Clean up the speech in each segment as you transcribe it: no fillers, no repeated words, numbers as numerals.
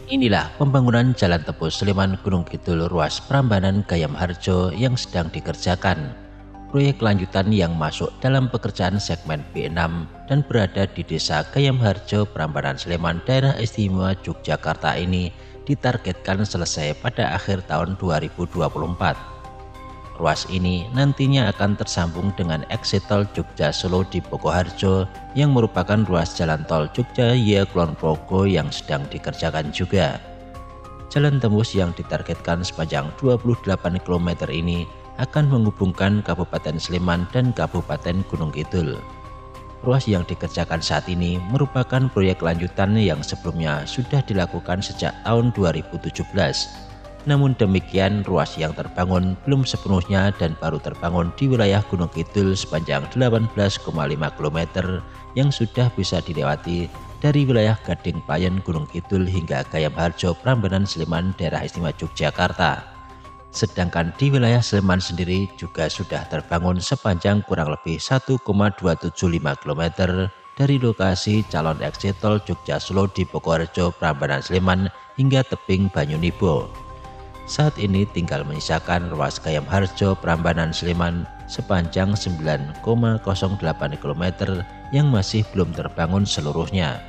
Inilah pembangunan Jalan Tembus Sleman Gunung Kidul ruas Prambanan Gayam Harjo yang sedang dikerjakan. Proyek lanjutan yang masuk dalam pekerjaan segmen B6 dan berada di Desa Gayam Harjo, Prambanan Sleman, Daerah Istimewa Yogyakarta ini ditargetkan selesai pada akhir tahun 2024. Ruas ini nantinya akan tersambung dengan eksit tol Jogja Solo di Pokoharjo yang merupakan ruas jalan tol Jogja Kulon Progo yang sedang dikerjakan juga. Jalan tembus yang ditargetkan sepanjang 28 km ini akan menghubungkan Kabupaten Sleman dan Kabupaten Gunung Kidul. Ruas yang dikerjakan saat ini merupakan proyek lanjutan yang sebelumnya sudah dilakukan sejak tahun 2017. Namun demikian, ruas yang terbangun belum sepenuhnya dan baru terbangun di wilayah Gunung Kidul sepanjang 18,5 km yang sudah bisa dilewati dari wilayah Gading Payen Gunung Kidul hingga Gayam Harjo Prambanan Sleman Daerah Istimewa Yogyakarta. Sedangkan di wilayah Sleman sendiri juga sudah terbangun sepanjang kurang lebih 1,275 km dari lokasi calon eksit tol Jogja Solo di Pokoharjo Prambanan Sleman hingga tebing Banyunibo. Saat ini tinggal menyisakan ruas Gayam Harjo Prambanan Sleman sepanjang 9,08 km yang masih belum terbangun seluruhnya.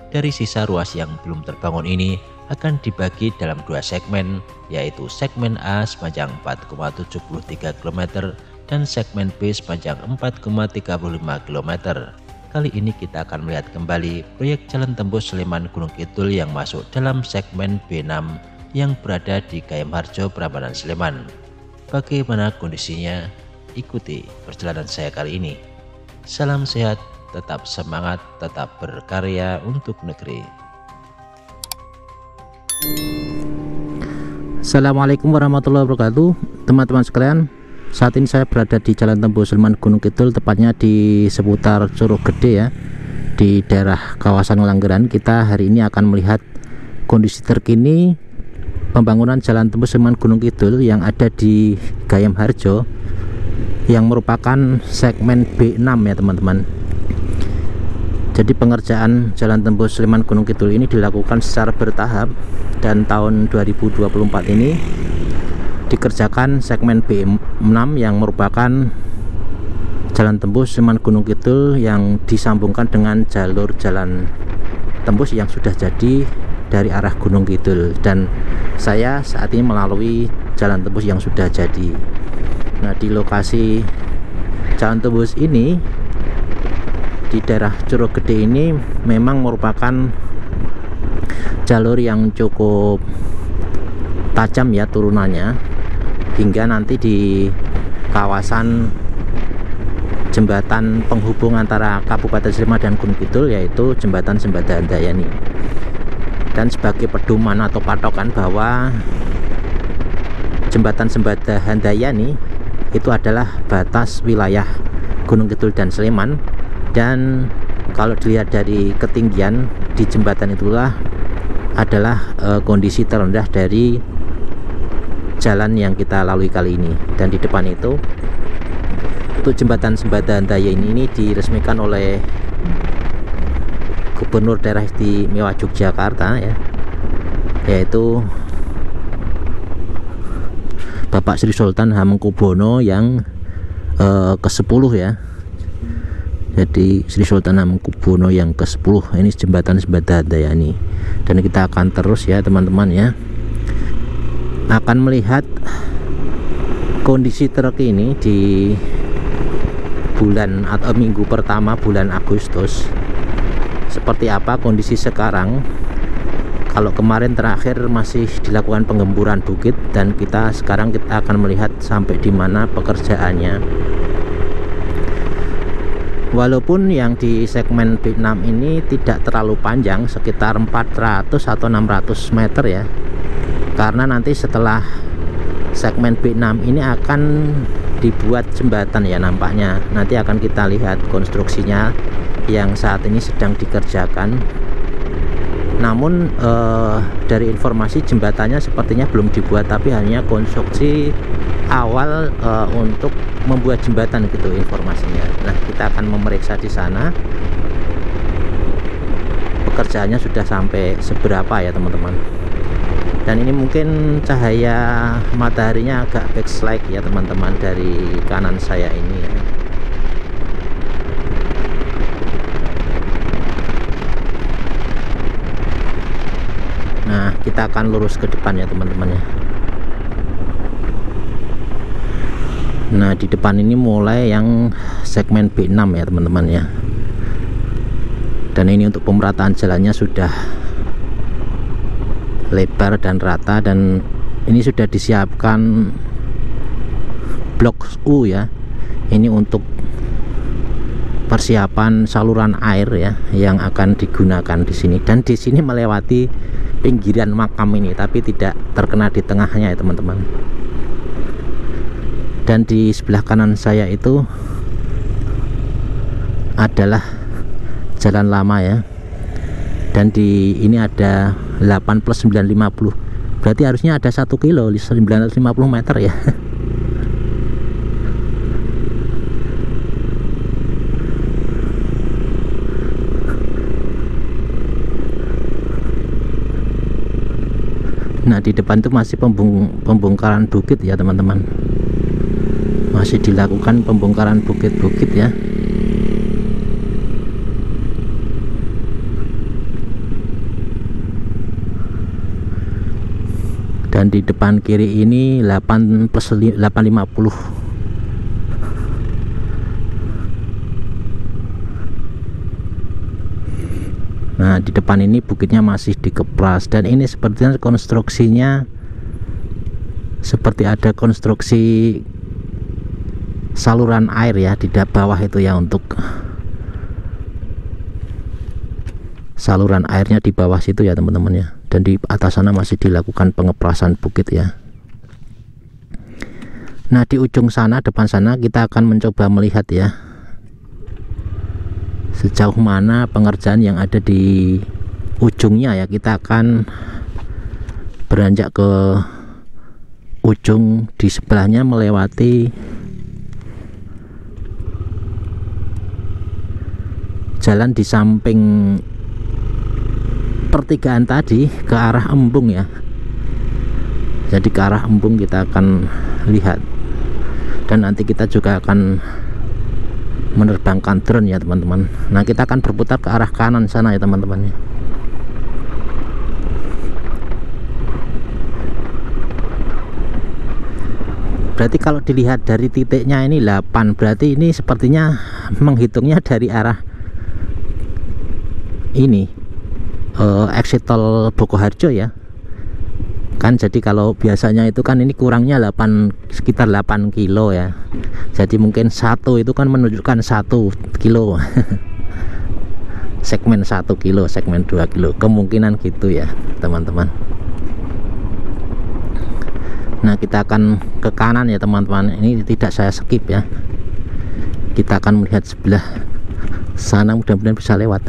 Dari sisa ruas yang belum terbangun ini akan dibagi dalam dua segmen, yaitu segmen A sepanjang 4,73 km dan segmen B sepanjang 4,35 km. Kali ini kita akan melihat kembali proyek jalan tembus Sleman Gunung Kidul yang masuk dalam segmen B6 yang berada di Gayam Harjo Prambanan Sleman. Bagaimana kondisinya? Ikuti perjalanan saya kali ini. Salam sehat, tetap semangat, tetap berkarya untuk negeri. Assalamualaikum warahmatullahi wabarakatuh, teman-teman sekalian. Saat ini saya berada di Jalan Tembus Sleman Gunung Kidul, tepatnya di seputar Curug Gede ya, di daerah kawasan Langgeran. Kita hari ini akan melihat kondisi terkini pembangunan Jalan Tembus Sleman Gunung Kidul yang ada di Gayam Harjo yang merupakan segmen B6 ya teman-teman. Jadi pengerjaan Jalan Tembus Sleman Gunung Kidul ini dilakukan secara bertahap dan tahun 2024 ini dikerjakan segmen B6 yang merupakan Jalan Tembus Sleman Gunung Kidul yang disambungkan dengan jalur jalan tembus yang sudah jadi dari arah Gunung Kidul, dan saya saat ini melalui jalan tembus yang sudah jadi. Nah, di lokasi jalan tembus ini di daerah Curug Gede ini memang merupakan jalur yang cukup tajam ya turunannya, hingga nanti di kawasan jembatan penghubung antara Kabupaten Sleman dan Gunung Kidul, yaitu jembatan Sembada Handayani. Dan sebagai pedoman atau patokan bahwa jembatan Sembada Handayani itu adalah batas wilayah Gunung Kidul dan Sleman, dan kalau dilihat dari ketinggian di jembatan itulah adalah kondisi terendah dari jalan yang kita lalui kali ini. Dan di depan itu untuk jembatan Sembada Handayani ini diresmikan oleh Gubernur Daerah Istimewa Yogyakarta ya, yaitu Bapak Sri Sultan Hamengkubuwono yang ke-10 ya. Jadi Sri Sultan Hamengkubuwono yang ke-10 ini jembatan Sembada Handayani. Dan kita akan terus ya teman-teman ya, akan melihat kondisi terkini di bulan atau minggu pertama bulan Agustus seperti apa kondisi sekarang. Kalau kemarin terakhir masih dilakukan penggemburan bukit, dan sekarang kita akan melihat sampai di mana pekerjaannya. Walaupun yang di segmen B6 ini tidak terlalu panjang, sekitar 400 atau 600 meter ya, karena nanti setelah segmen B6 ini akan dibuat jembatan ya, nampaknya nanti akan kita lihat konstruksinya yang saat ini sedang dikerjakan. Namun dari informasi jembatannya sepertinya belum dibuat, tapi hanya konstruksi awal untuk membuat jembatan gitu informasinya. Nah, kita akan memeriksa di sana pekerjaannya sudah sampai seberapa ya teman-teman. Dan ini mungkin cahaya mataharinya agak backslide ya teman-teman dari kanan saya ini ya. Nah, kita akan lurus ke depan ya teman-teman ya. Nah, di depan ini mulai yang segmen B6 ya teman-teman ya. Dan ini untuk pemerataan jalannya sudah lebar dan rata, dan ini sudah disiapkan blok U ya. Ini untuk persiapan saluran air ya yang akan digunakan di sini, dan di sini melewati pinggiran makam ini tapi tidak terkena di tengahnya ya teman-teman. Dan di sebelah kanan saya itu adalah jalan lama ya, dan di ini ada 8 plus 950, berarti harusnya ada 1 kilo 950 meter ya. Nah, di depan itu masih pembongkaran bukit ya teman-teman, masih dilakukan pembongkaran bukit-bukit ya. Dan di depan kiri ini 8 plus 850. Nah, di depan ini bukitnya masih dikepras, dan ini sepertinya konstruksinya seperti ada konstruksi saluran air ya di bawah itu ya, untuk saluran airnya di bawah situ ya teman-teman ya. Dan di atas sana masih dilakukan pengeprasan bukit ya. Nah, di ujung sana, depan sana, kita akan mencoba melihat ya sejauh mana pengerjaan yang ada di ujungnya ya. Kita akan beranjak ke ujung di sebelahnya, melewati jalan di samping pertigaan tadi ke arah embung ya. Jadi ke arah embung kita akan lihat, dan nanti kita juga akan menerbangkan drone ya teman-teman. Nah, kita akan berputar ke arah kanan sana ya teman-teman. Berarti kalau dilihat dari titiknya ini 8, berarti ini sepertinya menghitungnya dari arah ini exit tol Bokoharjo ya kan. Jadi kalau biasanya itu kan ini kurangnya sekitar 8 kilo ya. Jadi mungkin 1 itu kan menunjukkan 1 kilo segmen 1 kilo, segmen 2 kilo, kemungkinan gitu ya teman-teman. Nah, kita akan ke kanan ya teman-teman. Ini tidak saya skip ya, kita akan melihat sebelah sana, mudah-mudahan bisa lewat.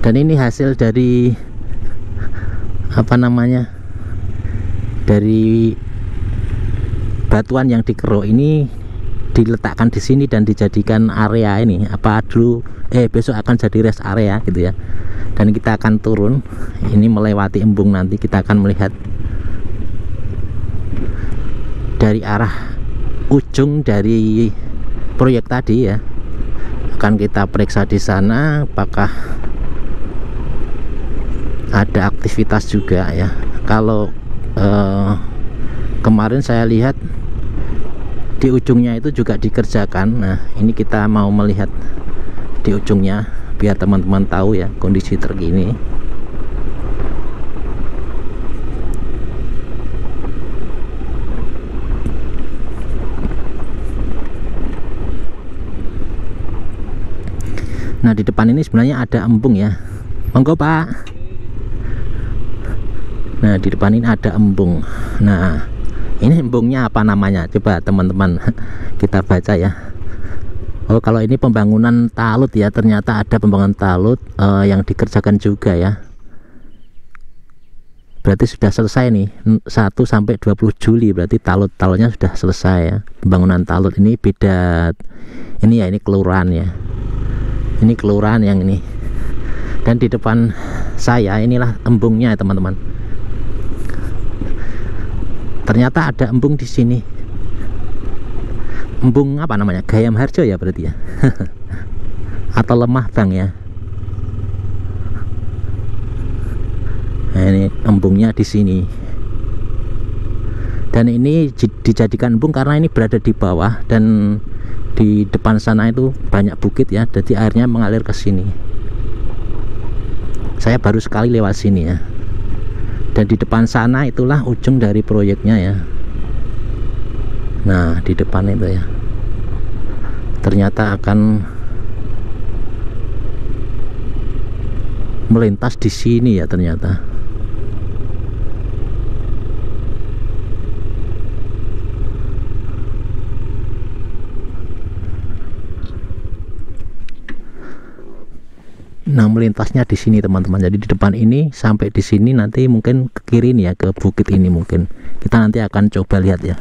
Dan ini hasil dari apa namanya, dari batuan yang dikeruk ini diletakkan di sini dan dijadikan area ini besok akan jadi rest area gitu ya. Dan kita akan turun ini melewati embung, nanti kita akan melihat dari arah ujung dari proyek tadi ya. Akan kita periksa di sana apakah ada aktivitas juga ya. Kalau kemarin saya lihat di ujungnya itu juga dikerjakan. Nah, ini kita mau melihat di ujungnya biar teman-teman tahu ya kondisi terkini. Nah, di depan ini sebenarnya ada embung ya. Monggo Pak. Nah, di depan ini ada embung. Nah, ini embungnya apa namanya? Coba teman-teman kita baca ya. Oh, kalau ini pembangunan talut ya, ternyata ada pembangunan talut yang dikerjakan juga ya. berarti sudah selesai nih, 1 sampai 20 Juli berarti talutnya sudah selesai ya. Pembangunan talut ini beda, ini ya, ini kelurahan ya, ini kelurahan yang ini. Dan di depan saya inilah embungnya ya teman-teman. Ternyata ada embung di sini. Embung apa namanya? Gayam Harjo ya berarti ya. Atau Lemah Bang ya. Nah, ini embungnya di sini. Dan ini dijadikan embung karena ini berada di bawah dan di depan sana itu banyak bukit ya. Jadi airnya mengalir ke sini. Saya baru sekali lewat sini ya. Dan di depan sana itulah ujung dari proyeknya ya. Nah, di depan itu ya. Ternyata akan melintas di sini ya ternyata. Nah, melintasnya di sini teman-teman. Jadi di depan ini sampai di sini, nanti mungkin ke kiri nih ya, ke bukit ini mungkin. Kita nanti akan coba lihat ya.